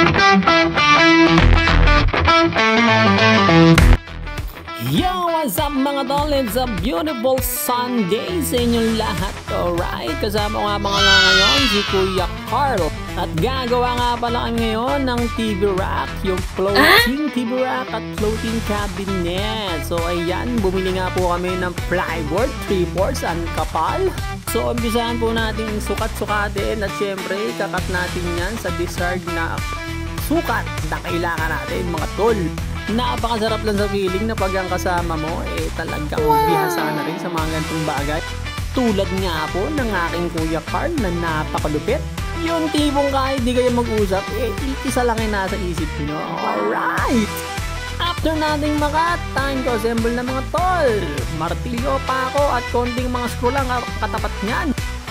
Yo, what's up mga tol? It's a beautiful Sunday sa inyong lahat. Alright, kasama ko nga mga lang ngayon si Kuya Carl. At gagawa nga pala kami ngayon ng TV rack, yung floating TV rack at floating cabinet. So ayan, bumili nga po kami ng plywood, 3/4 ang kapal. So umpisahan po natin sukat-sukatin at syempre kakat natin yan sa desired na sukat na kailangan natin mga tol. Napakasarap lang sa feeling na pag ang kasama mo talagang bihasa na rin sa mga ganitong bagay. Tulad nga po ng aking Kuya Carl na napakalupit. Yung tipong kahit di kayo mag-usap, isa lang yung nasa isip nyo. Alright! After nating makat, time to assemble na mga tol. Martilyo pa ako at konting mga screw lang katapat niyan.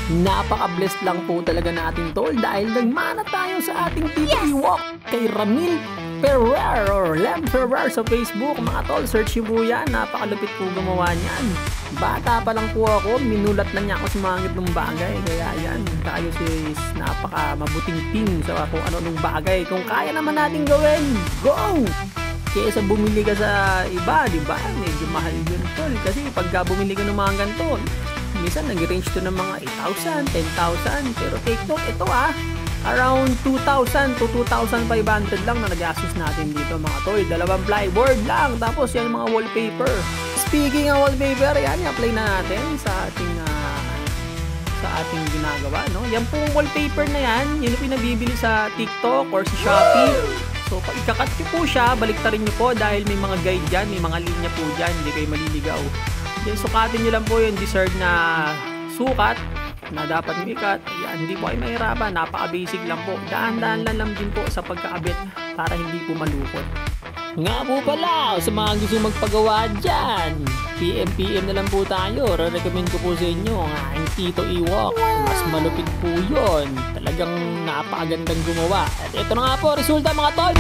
Napaka-blessed lang po talaga natin tol dahil nagmana tayo sa ating TV walk kay Ramil Ferrer or Lem Ferrer sa Facebook. Mga tol, search nyo po yan. Napakalupit po gumawa niyan. Bata pa lang po ako, minulat na niya ako sa mga ganitong bagay. Kaya yan, tayo sis napaka mabuting team sa kung ano-anong bagay. Kung kaya naman natin gawin, go! Kaysa bumili ka sa iba, di ba? Medyo mahal yun tol. Kasi pagka bumili ka ng mga ganito, minsan nag-range to ng mga 8,000, 10,000. Pero take note, ito around 2,000 to 2,500 lang na nagastos natin dito mga tol. Dalawang plywood lang. Tapos yan mga wallpaper. Speaking of wallpaper, yan i-apply na natin sa ating ginagawa, no? Yan pong wallpaper na yan, yun yung pinabibili sa TikTok or sa Shopee. So pag ikakat nyo po siya, baliktarin nyo po dahil may mga guide dyan, may mga linya po dyan, hindi kayo maliligaw. Then sukatin nyo lang po yung desired na sukat na dapat nyo ikat. Ayan, hindi po kayo mahirapan, napaka-basic lang po. Daan-daan lang din po sa pagkakabit para hindi po malukot. Nga po pala, sa mga gusto magpagawa dyan, PM na lang po tayo. Re-recommend ko po sa inyo ang aking Tito Ewok. Mas malupit po yun. Talagang napakagandang gumawa. At ito na nga po, resulta mga tol!